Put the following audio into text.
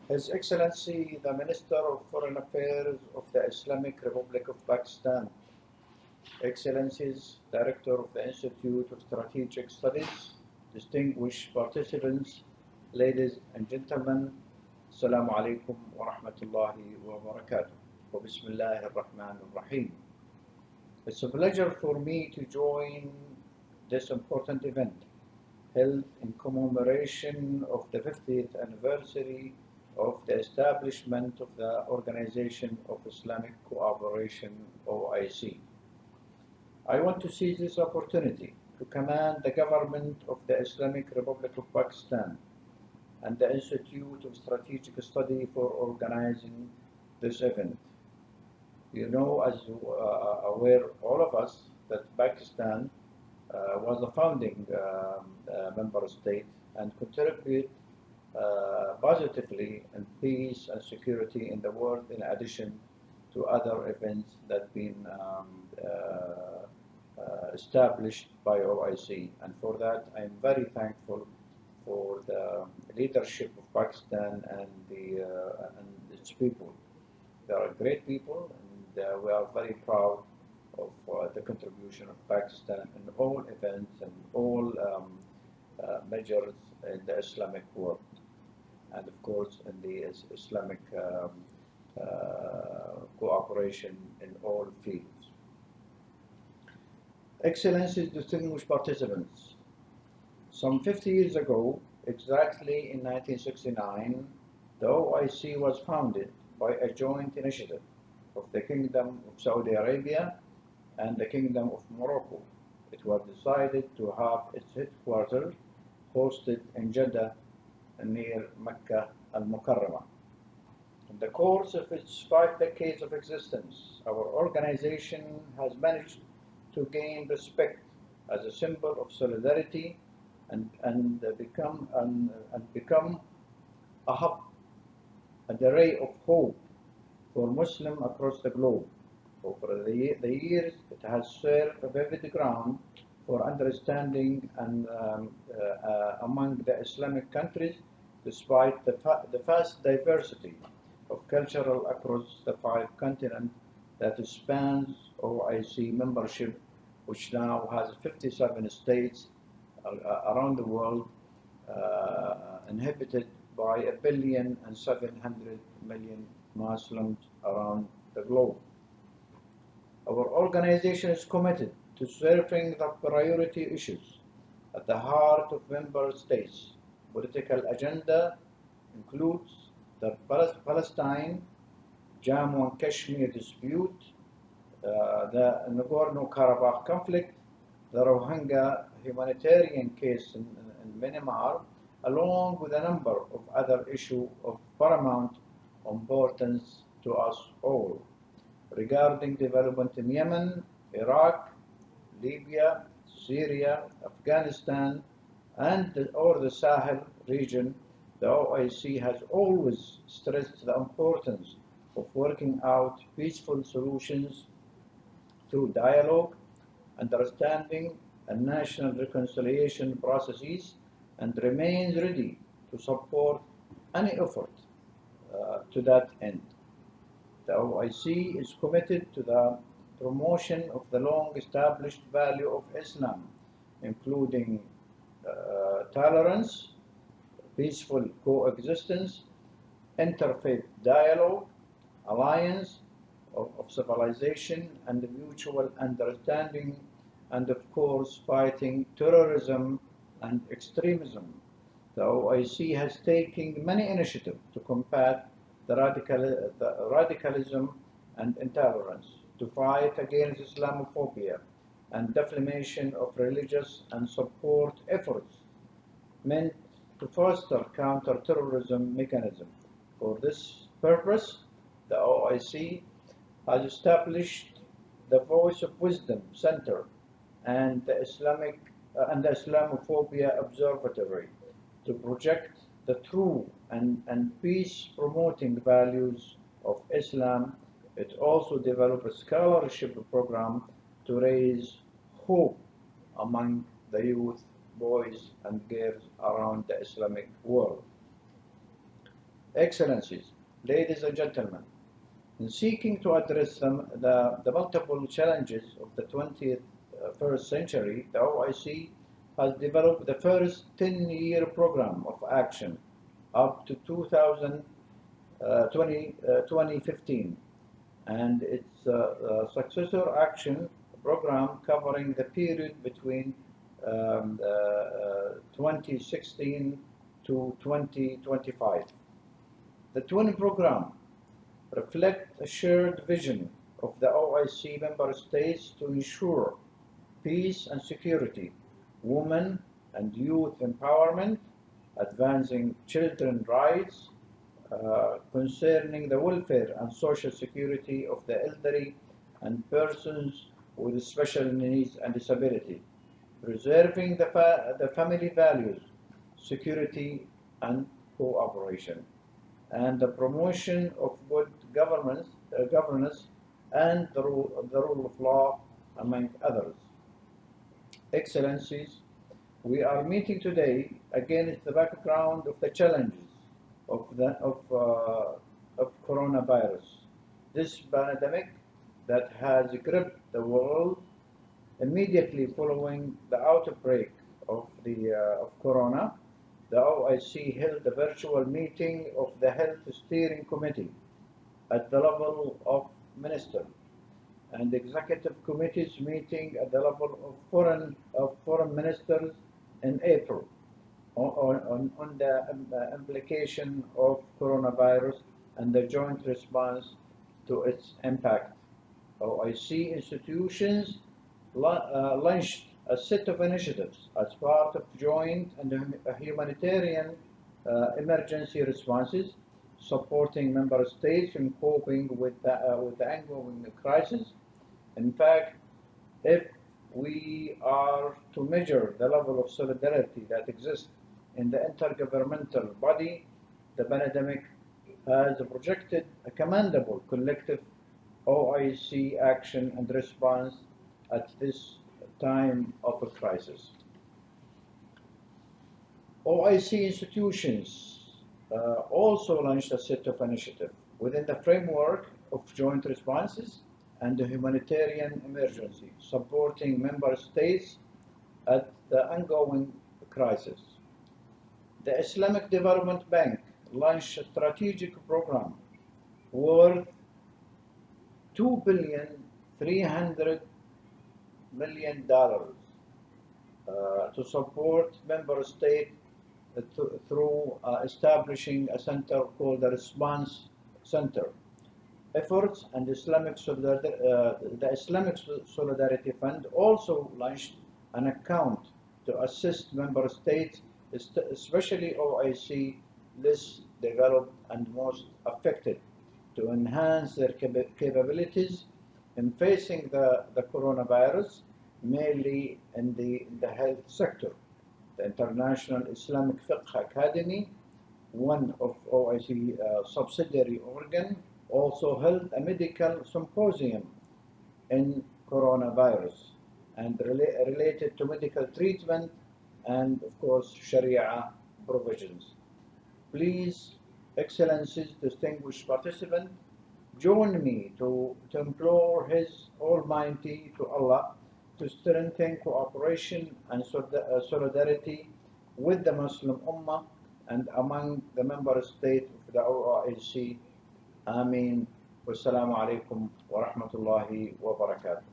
His Excellency the Minister of Foreign Affairs of the Islamic Republic of Pakistan, Excellencies, Director of the Institute of Strategic Studies, distinguished participants, ladies and gentlemen, Assalamu alaikum wa rahmatullahi wa barakatuh. Wa bismillahir rahmanir rahim. It's a pleasure for me to join this important event held in commemoration of the 50th anniversary of the establishment of the Organization of Islamic Cooperation, OIC. I want to seize this opportunity to commend the government of the Islamic Republic of Pakistan and the Institute of Strategic Study for organizing this event. You know, as aware, all of us, that Pakistan was a founding member state and contribute positively in peace and security in the world, in addition to other events that have been established by OIC. And for that, I am very thankful for the leadership of Pakistan and its people. They are great people, and we are very proud of the contribution of Pakistan in all events and all measures in the Islamic world, and of course in the Islamic cooperation in all fields. Excellencies, distinguished participants, some 50 years ago, exactly in 1969, the OIC was founded by a joint initiative of the Kingdom of Saudi Arabia and the Kingdom of Morocco. It was decided to have its headquarters hosted in Jeddah near Mecca al-Mukarramah. In the course of its 5 decades of existence, our organization has managed to gain respect as a symbol of solidarity and become a hub, a ray of hope for Muslims across the globe. Over the years, it has served a vivid ground for understanding and among the Islamic countries, despite the vast diversity of cultural across the 5 continents that spans OIC membership, which now has 57 states around the world, inhabited by 1,700,000,000 Muslims around the globe. Our organization is committed to serving the priority issues at the heart of member states. Political agenda includes the Palestine, Jammu and Kashmir dispute, the Nagorno-Karabakh conflict, the Rohingya humanitarian case in Myanmar, along with a number of other issues of paramount importance to us all. Regarding development in Yemen, Iraq, Libya, Syria, Afghanistan, or the Sahel region, the OIC has always stressed the importance of working out peaceful solutions through dialogue, understanding, and national reconciliation processes, and remains ready to support any effort to that end. The OIC is committed to the promotion of the long-established value of Islam, including tolerance, peaceful coexistence, interfaith dialogue, alliance of civilization, and mutual understanding, and of course fighting terrorism and extremism. The OIC has taken many initiatives to combat the radicalism and intolerance, to fight against Islamophobia and defamation of religious and support efforts meant to foster counter-terrorism mechanisms. For this purpose, the OIC has established the Voice of Wisdom Center and the Islamophobia Observatory to project the true and peace-promoting values of Islam. It also developed a scholarship program to raise hope among the youth, boys and girls around the Islamic world. Excellencies, ladies and gentlemen, in seeking to address the multiple challenges of the 21st century, the OIC has developed the first 10-year program of action up to 2015 and its successor action program covering the period between 2016 to 2025. The twin program reflect a shared vision of the OIC member states to ensure peace and security, women and youth empowerment, advancing children's rights, concerning the welfare and social security of the elderly and persons with special needs and disability, preserving the family values, security and cooperation, and the promotion of good governance and the rule of law, among others. Excellencies, we are meeting today against the background of the challenges of coronavirus, this pandemic that has gripped the world immediately following the outbreak of corona. The OIC held a virtual meeting of the Health Steering Committee at the level of ministers and executive committees meeting at the level of foreign ministers in April on the implication of coronavirus and the joint response to its impact. OIC institutions launched a set of initiatives as part of joint and humanitarian emergency responses, supporting member states in coping with the ongoing crisis. In fact, if we are to measure the level of solidarity that exists in the intergovernmental body, the pandemic has projected a commendable collective OIC action and response at this time of a crisis. OIC institutions also launched a set of initiatives within the framework of joint responses and the humanitarian emergency, supporting member states at the ongoing crisis. The Islamic Development Bank launched a strategic program worth $2,300,000,000 to support member states through establishing a center called the Response Center. Efforts and the Islamic Solidarity Fund also launched an account to assist member states, especially OIC less developed and most affected, to enhance their capabilities in facing the coronavirus, mainly in the health sector. The International Islamic Fiqh Academy, one of OIC subsidiary organ, also held a medical symposium in coronavirus and related to medical treatment and, of course, Sharia provisions. Please, Excellencies, distinguished participants, join me to implore His Almighty to Allah to strengthen cooperation and solidarity with the Muslim Ummah and among the member states of the OIC. Ameen. Wassalamu alaikum wa rahmatullahi wa barakatuh.